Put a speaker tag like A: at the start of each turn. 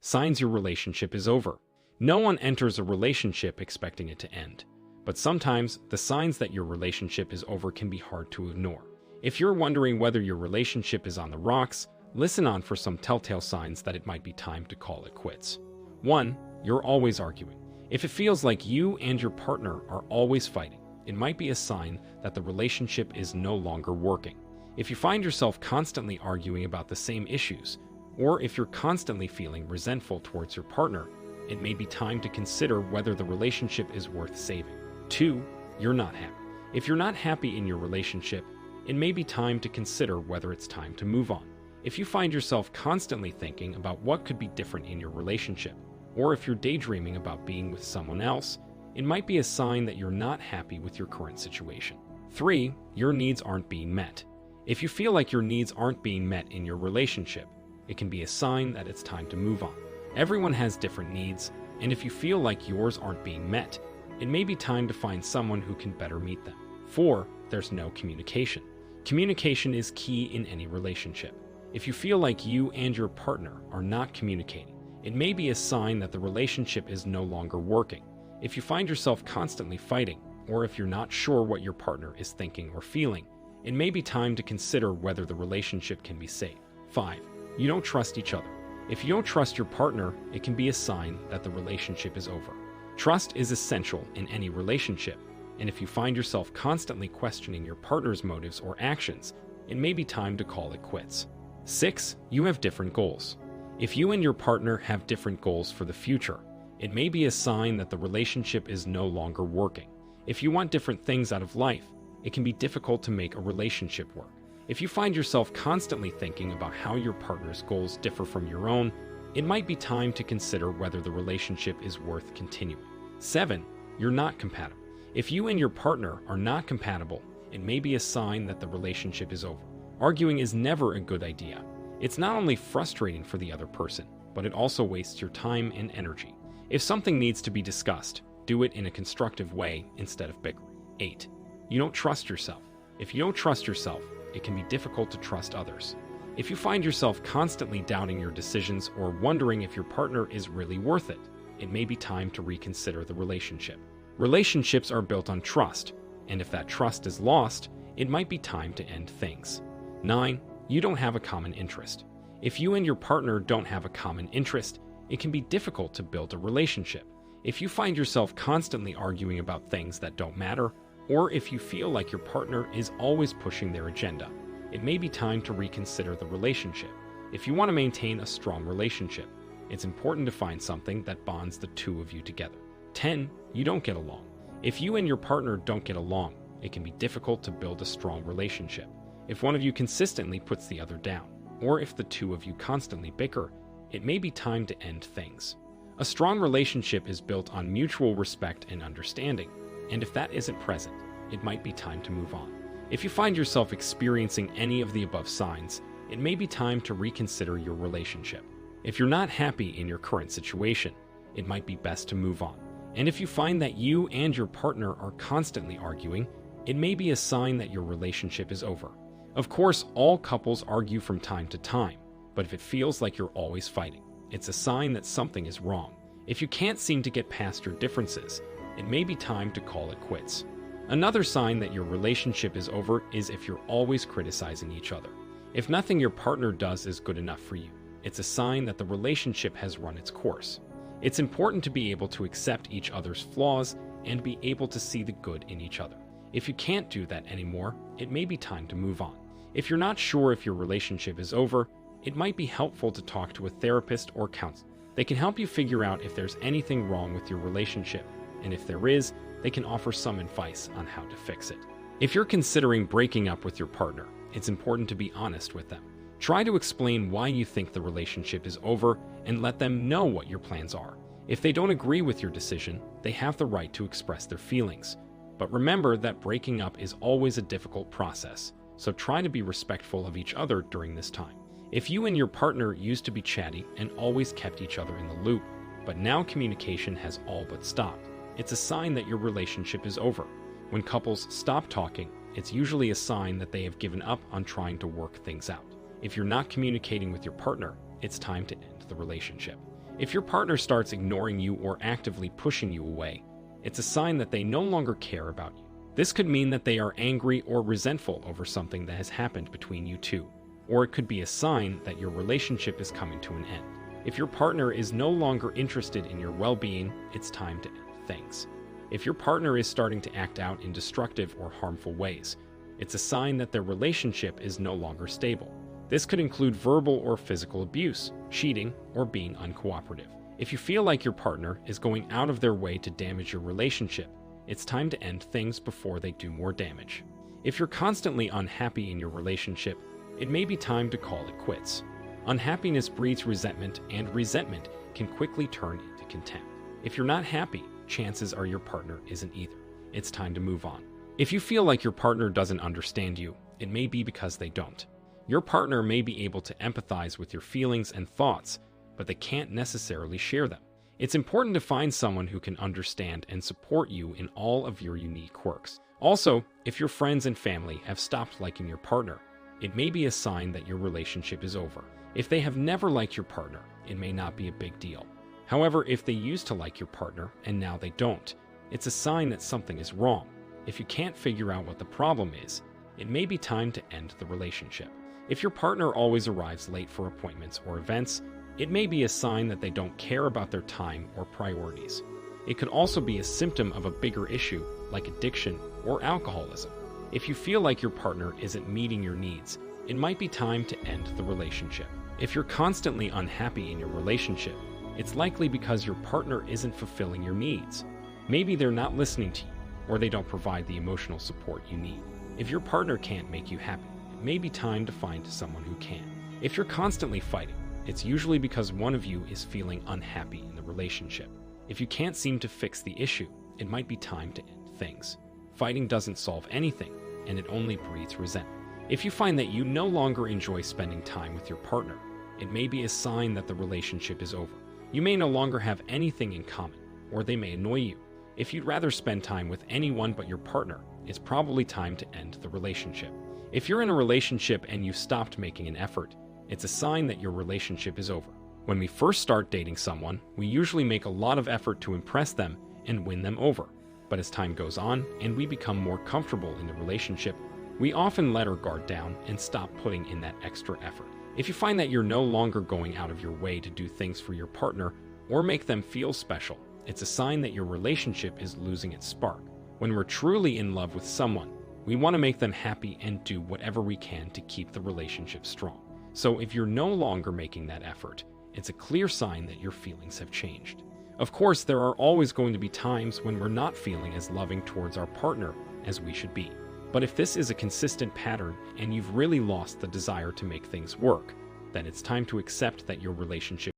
A: Signs your relationship is over. No one enters a relationship expecting it to end. But sometimes, the signs that your relationship is over can be hard to ignore. If you're wondering whether your relationship is on the rocks, listen on for some telltale signs that it might be time to call it quits. 1. You're always arguing. If it feels like you and your partner are always fighting, it might be a sign that the relationship is no longer working. If you find yourself constantly arguing about the same issues, or if you're constantly feeling resentful towards your partner, it may be time to consider whether the relationship is worth saving. 2. You're not happy. If you're not happy in your relationship, it may be time to consider whether it's time to move on. If you find yourself constantly thinking about what could be different in your relationship, or if you're daydreaming about being with someone else, it might be a sign that you're not happy with your current situation. 3. Your needs aren't being met. If you feel like your needs aren't being met in your relationship, it can be a sign that it's time to move on. Everyone has different needs, and if you feel like yours aren't being met, it may be time to find someone who can better meet them. 4. There's no communication. Communication is key in any relationship. If you feel like you and your partner are not communicating, it may be a sign that the relationship is no longer working. If you find yourself constantly fighting, or if you're not sure what your partner is thinking or feeling, it may be time to consider whether the relationship can be saved. 5. You don't trust each other. If you don't trust your partner, it can be a sign that the relationship is over. Trust is essential in any relationship, and if you find yourself constantly questioning your partner's motives or actions, it may be time to call it quits. 6. You have different goals. If you and your partner have different goals for the future, it may be a sign that the relationship is no longer working. If you want different things out of life, it can be difficult to make a relationship work. If you find yourself constantly thinking about how your partner's goals differ from your own, it might be time to consider whether the relationship is worth continuing. 7. You're not compatible. If you and your partner are not compatible, it may be a sign that the relationship is over. Arguing is never a good idea. It's not only frustrating for the other person, but it also wastes your time and energy. If something needs to be discussed, do it in a constructive way instead of bickering. 8. You don't trust yourself. If you don't trust yourself, it can be difficult to trust others. If you find yourself constantly doubting your decisions or wondering if your partner is really worth it, it may be time to reconsider the relationship. Relationships are built on trust, and if that trust is lost, it might be time to end things. 9. You don't have a common interest. If you and your partner don't have a common interest, it can be difficult to build a relationship. If you find yourself constantly arguing about things that don't matter, or if you feel like your partner is always pushing their agenda, it may be time to reconsider the relationship. If you want to maintain a strong relationship, it's important to find something that bonds the two of you together. 10. You don't get along. If you and your partner don't get along, it can be difficult to build a strong relationship. If one of you consistently puts the other down, or if the two of you constantly bicker, it may be time to end things. A strong relationship is built on mutual respect and understanding, and if that isn't present, it might be time to move on. If you find yourself experiencing any of the above signs, it may be time to reconsider your relationship. If you're not happy in your current situation, it might be best to move on. And if you find that you and your partner are constantly arguing, it may be a sign that your relationship is over. Of course, all couples argue from time to time, but if it feels like you're always fighting, it's a sign that something is wrong. If you can't seem to get past your differences, it may be time to call it quits. Another sign that your relationship is over is if you're always criticizing each other. If nothing your partner does is good enough for you, it's a sign that the relationship has run its course. It's important to be able to accept each other's flaws and be able to see the good in each other. If you can't do that anymore, it may be time to move on. If you're not sure if your relationship is over, it might be helpful to talk to a therapist or counselor. They can help you figure out if there's anything wrong with your relationship, and if there is, they can offer some advice on how to fix it. If you're considering breaking up with your partner, it's important to be honest with them. Try to explain why you think the relationship is over and let them know what your plans are. If they don't agree with your decision, they have the right to express their feelings. But remember that breaking up is always a difficult process, so try to be respectful of each other during this time. If you and your partner used to be chatty and always kept each other in the loop, but now communication has all but stopped, it's a sign that your relationship is over. When couples stop talking, it's usually a sign that they have given up on trying to work things out. If you're not communicating with your partner, it's time to end the relationship. If your partner starts ignoring you or actively pushing you away, it's a sign that they no longer care about you. This could mean that they are angry or resentful over something that has happened between you two, or it could be a sign that your relationship is coming to an end. If your partner is no longer interested in your well-being, it's time to end things. If your partner is starting to act out in destructive or harmful ways, it's a sign that their relationship is no longer stable. This could include verbal or physical abuse, cheating, or being uncooperative. If you feel like your partner is going out of their way to damage your relationship, it's time to end things before they do more damage. If you're constantly unhappy in your relationship, it may be time to call it quits. Unhappiness breeds resentment, and resentment can quickly turn into contempt. If you're not happy, chances are your partner isn't either. It's time to move on. If you feel like your partner doesn't understand you, it may be because they don't. Your partner may be able to empathize with your feelings and thoughts, but they can't necessarily share them. It's important to find someone who can understand and support you in all of your unique quirks. Also, if your friends and family have stopped liking your partner, it may be a sign that your relationship is over. If they have never liked your partner, it may not be a big deal. However, if they used to like your partner and now they don't, it's a sign that something is wrong. If you can't figure out what the problem is, it may be time to end the relationship. If your partner always arrives late for appointments or events, it may be a sign that they don't care about their time or priorities. It could also be a symptom of a bigger issue, like addiction or alcoholism. If you feel like your partner isn't meeting your needs, it might be time to end the relationship. If you're constantly unhappy in your relationship, it's likely because your partner isn't fulfilling your needs. Maybe they're not listening to you, or they don't provide the emotional support you need. If your partner can't make you happy, it may be time to find someone who can. If you're constantly fighting, it's usually because one of you is feeling unhappy in the relationship. If you can't seem to fix the issue, it might be time to end things. Fighting doesn't solve anything, and it only breeds resentment. If you find that you no longer enjoy spending time with your partner, it may be a sign that the relationship is over. You may no longer have anything in common, or they may annoy you. If you'd rather spend time with anyone but your partner, it's probably time to end the relationship. If you're in a relationship and you've stopped making an effort, it's a sign that your relationship is over. When we first start dating someone, we usually make a lot of effort to impress them and win them over. But as time goes on and we become more comfortable in the relationship, we often let our guard down and stop putting in that extra effort. If you find that you're no longer going out of your way to do things for your partner or make them feel special, it's a sign that your relationship is losing its spark. When we're truly in love with someone, we want to make them happy and do whatever we can to keep the relationship strong. So if you're no longer making that effort, it's a clear sign that your feelings have changed. Of course, there are always going to be times when we're not feeling as loving towards our partner as we should be. But if this is a consistent pattern and you've really lost the desire to make things work, then it's time to accept that your relationship